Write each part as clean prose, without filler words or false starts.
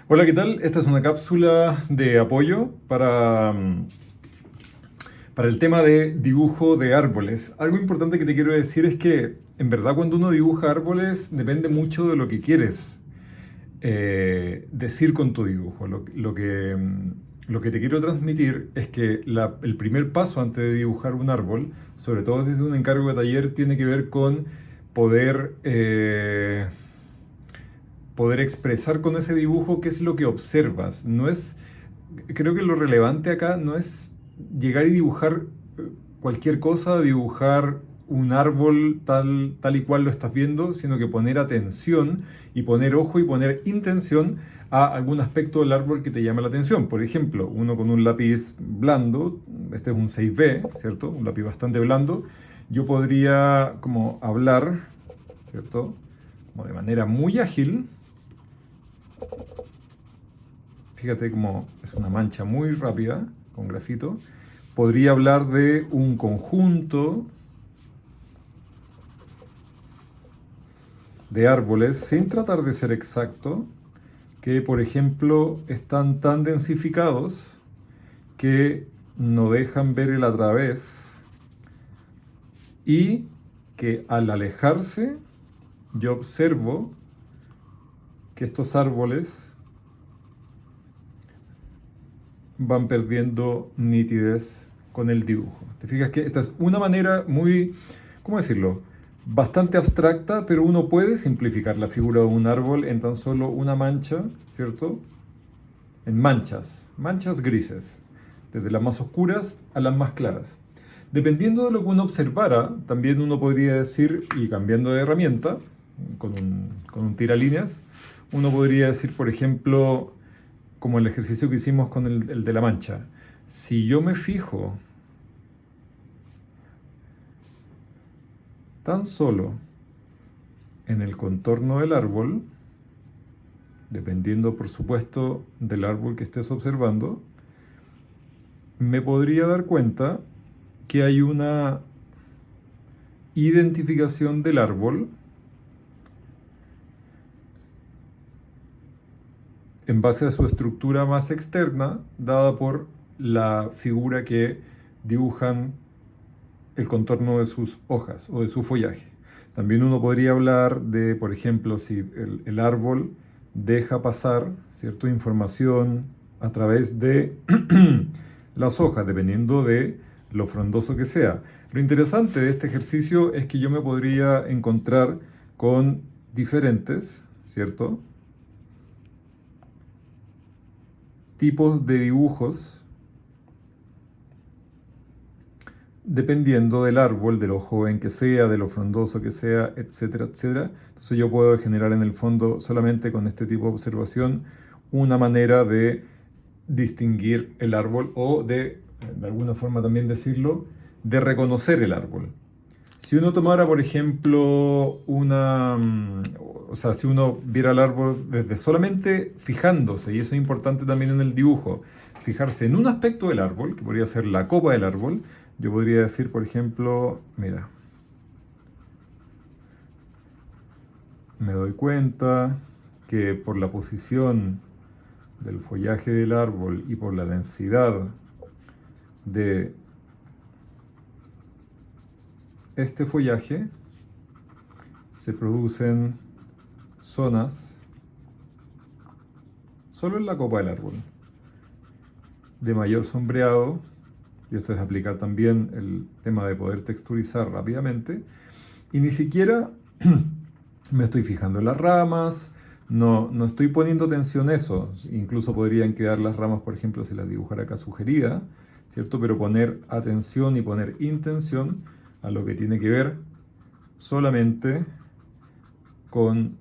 Hola, ¿qué tal? Esta es una cápsula de apoyo para el tema de dibujo de árboles. Algo importante que te quiero decir es que en verdad cuando uno dibuja árboles depende mucho de lo que quieres decir con tu dibujo. Lo que te quiero transmitir es que el primer paso antes de dibujar un árbol, sobre todo desde un encargo de taller, tiene que ver con poder... poder expresar con ese dibujo qué es lo que observas. Creo que lo relevante acá no es llegar y dibujar cualquier cosa, dibujar un árbol tal y cual lo estás viendo, sino que poner atención y poner ojo y poner intención a algún aspecto del árbol que te llame la atención. Por ejemplo, uno con un lápiz blando, este es un 6B, ¿cierto? Un lápiz bastante blando. Yo podría como hablar, ¿cierto? Como de manera muy ágil. Fíjate cómo es una mancha muy rápida con grafito. Podría hablar de un conjunto de árboles sin tratar de ser exacto, que por ejemplo están tan densificados que no dejan ver el a través y que al alejarse yo observo que estos árboles van perdiendo nitidez con el dibujo. Te fijas que esta es una manera muy, ¿cómo decirlo? Bastante abstracta, pero uno puede simplificar la figura de un árbol en tan solo una mancha, ¿cierto? En manchas grises, desde las más oscuras a las más claras. Dependiendo de lo que uno observara, también uno podría decir, y cambiando de herramienta, con un tiralíneas, uno podría decir, por ejemplo, como el ejercicio que hicimos con el de la mancha. Si yo me fijo tan solo en el contorno del árbol, dependiendo por supuesto del árbol que estés observando, me podría dar cuenta que hay una identificación del árbol en base a su estructura más externa, dada por la figura que dibujan el contorno de sus hojas o de su follaje. También uno podría hablar de, por ejemplo, si el árbol deja pasar cierta información a través de las hojas, dependiendo de lo frondoso que sea. Lo interesante de este ejercicio es que yo me podría encontrar con diferentes, ¿cierto? Tipos de dibujos dependiendo del árbol, de lo joven que sea, de lo frondoso que sea, etcétera, etcétera. Entonces yo puedo generar en el fondo solamente con este tipo de observación una manera de distinguir el árbol o de alguna forma también decirlo, de reconocer el árbol. Si uno tomara, por ejemplo, o sea, si uno viera el árbol desde solamente fijándose, y eso es importante también en el dibujo, fijarse en un aspecto del árbol, que podría ser la copa del árbol, yo podría decir, por ejemplo, mira, me doy cuenta que por la posición del follaje del árbol y por la densidad de este follaje, se producen zonas solo en la copa del árbol de mayor sombreado, y esto es aplicar también el tema de poder texturizar rápidamente, y ni siquiera me estoy fijando en las ramas, no estoy poniendo atención a eso, incluso podrían quedar las ramas, por ejemplo, si las dibujara acá sugerida, ¿cierto? Pero poner atención y poner intención a lo que tiene que ver solamente con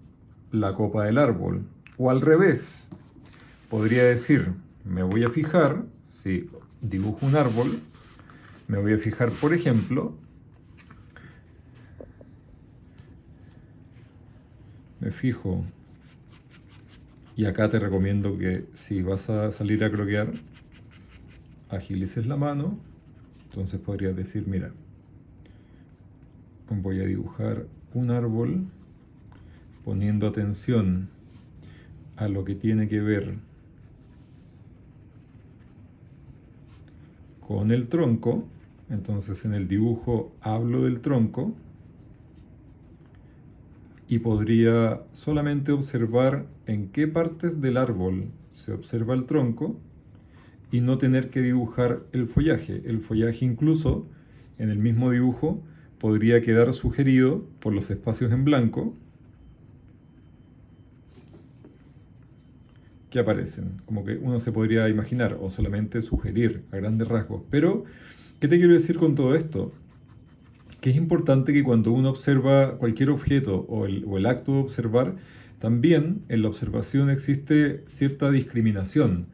la copa del árbol. O al revés, podría decir, me voy a fijar, si dibujo un árbol, me voy a fijar, por ejemplo, me fijo, y acá te recomiendo que si vas a salir a croquear, agilices la mano. Entonces podrías decir, mira, voy a dibujar un árbol poniendo atención a lo que tiene que ver con el tronco, entonces en el dibujo hablo del tronco y podría solamente observar en qué partes del árbol se observa el tronco y no tener que dibujar el follaje. El follaje incluso en el mismo dibujo podría quedar sugerido por los espacios en blanco que aparecen, como que uno se podría imaginar o solamente sugerir a grandes rasgos. Pero, ¿qué te quiero decir con todo esto? Que es importante que cuando uno observa cualquier objeto o el acto de observar, también en la observación existe cierta discriminación.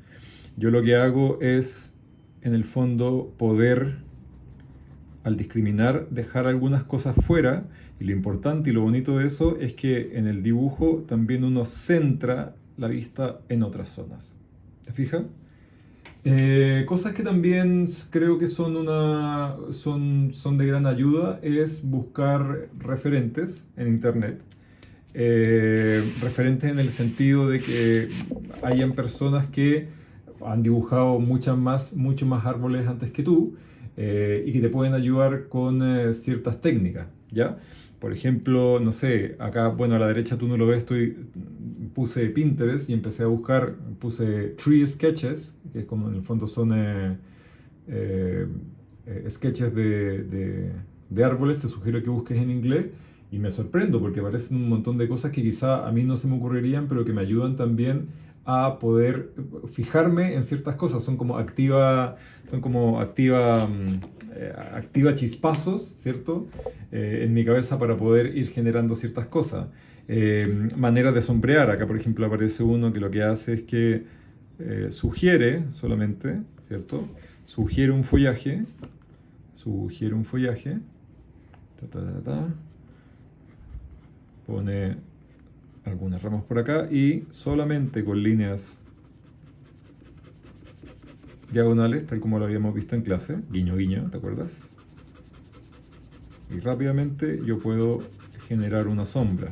Yo lo que hago es, en el fondo, poder, al discriminar, dejar algunas cosas fuera, y lo importante y lo bonito de eso es que en el dibujo también uno centra la vista en otras zonas. ¿Te fijas? Cosas que también creo que son de gran ayuda es buscar referentes en internet. Referentes en el sentido de que hayan personas que han dibujado muchos más árboles antes que tú, y que te pueden ayudar con ciertas técnicas, ¿ya? Por ejemplo, no sé, acá, bueno, a la derecha tú no lo ves, puse Pinterest y empecé a buscar, puse Tree Sketches, que es como en el fondo son eh, sketches de árboles, te sugiero que busques en inglés y me sorprendo porque aparecen un montón de cosas que quizá a mí no se me ocurrirían, pero que me ayudan también a poder fijarme en ciertas cosas. Activa chispazos, ¿cierto? En mi cabeza para poder ir generando ciertas cosas. Maneras de sombrear. Acá, por ejemplo, aparece uno que lo que hace es que sugiere solamente, ¿cierto? Sugiere un follaje. Sugiere un follaje. Pone algunas ramas por acá y solamente con líneas diagonales, tal como lo habíamos visto en clase, guiño guiño, ¿te acuerdas? Y rápidamente yo puedo generar una sombra.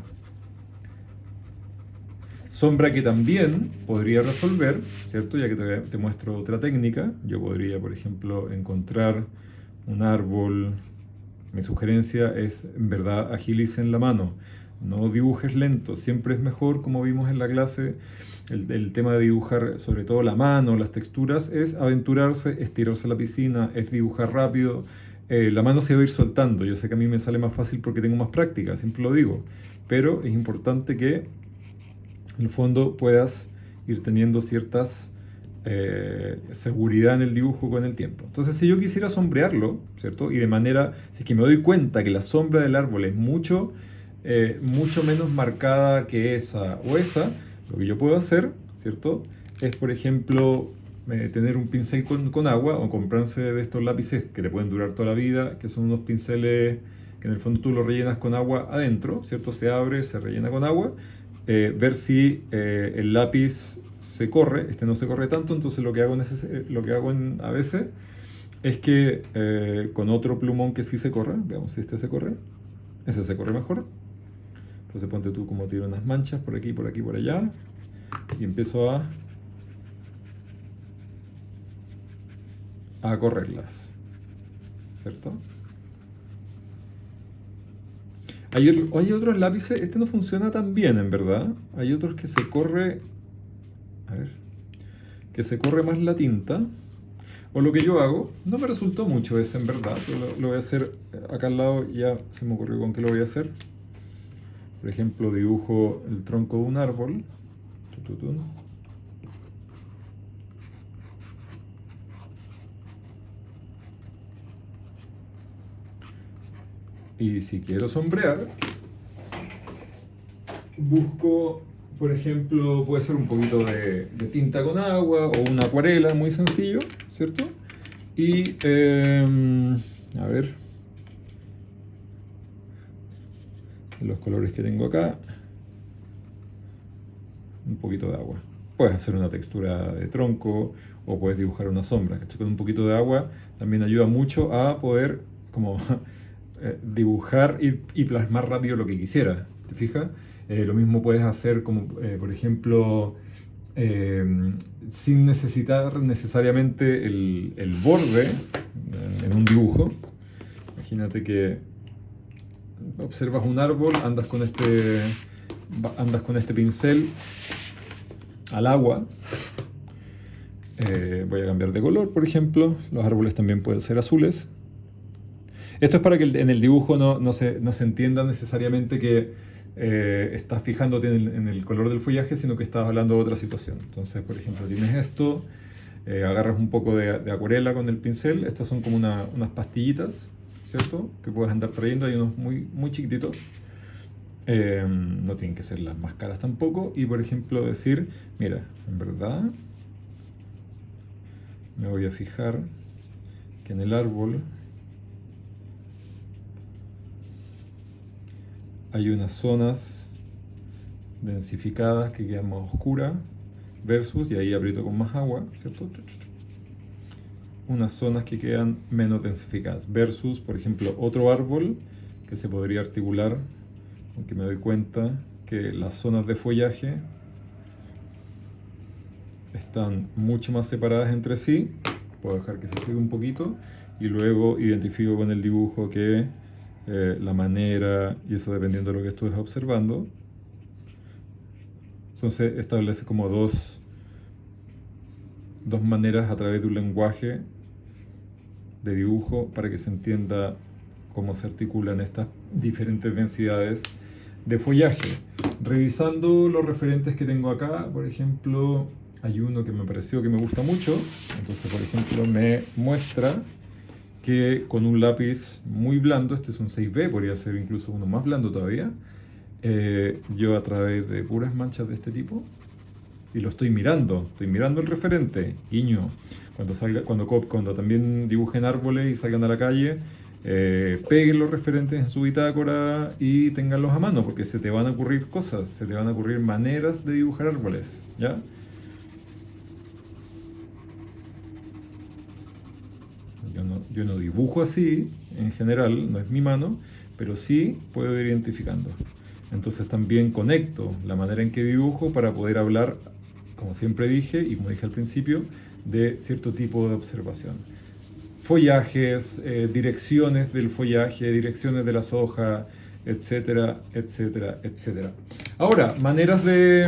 Sombra que también podría resolver, ¿cierto? Ya que te muestro otra técnica, yo podría, por ejemplo, encontrar un árbol. Mi sugerencia es, en verdad, agilicen la mano. No dibujes lento, siempre es mejor, como vimos en la clase, el tema de dibujar, sobre todo la mano, las texturas, es aventurarse, estirarse a la piscina, es dibujar rápido. La mano se va a ir soltando. Yo sé que a mí me sale más fácil porque tengo más práctica, siempre lo digo. Pero es importante que, en el fondo, puedas ir teniendo ciertas seguridad en el dibujo con el tiempo. Entonces, si yo quisiera sombrearlo, ¿cierto? Y de manera, si es que me doy cuenta que la sombra del árbol es mucho menos marcada que esa o esa, lo que yo puedo hacer, ¿cierto? Es, por ejemplo, tener un pincel con agua o comprarse de estos lápices que te pueden durar toda la vida, que son unos pinceles que en el fondo tú los rellenas con agua adentro, ¿cierto? Se abre, se rellena con agua, ver si el lápiz se corre, este no se corre tanto, entonces lo que hago, a veces es que con otro plumón que sí se corre, veamos si este se corre, ese se corre mejor. Entonces ponte tú como tiro unas manchas por aquí, por aquí, por allá. Y empiezo a correrlas. ¿Cierto? Hay otros lápices, este no funciona tan bien en verdad. Hay otros que se corre, a ver, que se corre más la tinta. O lo que yo hago, no me resultó mucho ese en verdad, pero lo voy a hacer acá al lado, ya se me ocurrió con qué lo voy a hacer. Por ejemplo, dibujo el tronco de un árbol. Y si quiero sombrear, busco, por ejemplo, puede ser un poquito de tinta con agua o una acuarela, muy sencillo, ¿cierto? Y, a ver, los colores que tengo acá, un poquito de agua. Puedes hacer una textura de tronco o puedes dibujar una sombra, ¿cachai? Con un poquito de agua también ayuda mucho a poder como dibujar y plasmar rápido lo que quisiera, ¿te fijas? Lo mismo puedes hacer como, por ejemplo, sin necesitar necesariamente el borde en un dibujo. Imagínate que observas un árbol, andas con este pincel al agua. Voy a cambiar de color, por ejemplo. Los árboles también pueden ser azules. Esto es para que en el dibujo no se entienda necesariamente que estás fijándote en el color del follaje, sino que estás hablando de otra situación. Entonces, por ejemplo, tienes esto, agarras un poco de acuarela con el pincel. Estas son como unas pastillitas, ¿cierto? Que puedes andar trayendo. Hay unos muy, muy chiquititos. No tienen que ser las más caras tampoco. Y, por ejemplo, decir, mira, en verdad me voy a fijar que en el árbol hay unas zonas densificadas que quedan más oscuras versus, y ahí aprieto con más agua, ¿cierto? Unas zonas que quedan menos densificadas versus, por ejemplo, otro árbol que se podría articular, aunque me doy cuenta que las zonas de follaje están mucho más separadas entre sí. Puedo dejar que se siga un poquito y luego identifico con el dibujo que la manera, y eso dependiendo de lo que estés observando. Entonces establece como dos maneras a través de un lenguaje de dibujo para que se entienda cómo se articulan estas diferentes densidades de follaje. Revisando los referentes que tengo acá, por ejemplo, hay uno que me pareció que me gusta mucho. Entonces, por ejemplo, me muestra que con un lápiz muy blando, este es un 6B, podría ser incluso uno más blando todavía, yo a través de puras manchas de este tipo, y lo estoy mirando el referente, guiño, cuando también dibujen árboles y salgan a la calle, peguen los referentes en su bitácora y tenganlos a mano, porque se te van a ocurrir cosas, se te van a ocurrir maneras de dibujar árboles, ¿ya? Yo no dibujo así, en general, no es mi mano, pero sí puedo ir identificando. Entonces también conecto la manera en que dibujo para poder hablar, como siempre dije, y como dije al principio, de cierto tipo de observación. Follajes, direcciones del follaje, direcciones de las hojas, etcétera, etcétera, etcétera. Ahora, maneras de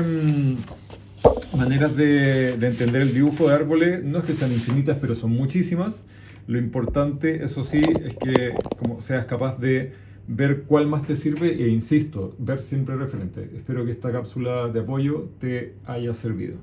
entender el dibujo de árboles, no es que sean infinitas, pero son muchísimas. Lo importante, eso sí, es que como seas capaz de ver cuál más te sirve e insisto, ver siempre referente. Espero que esta cápsula de apoyo te haya servido.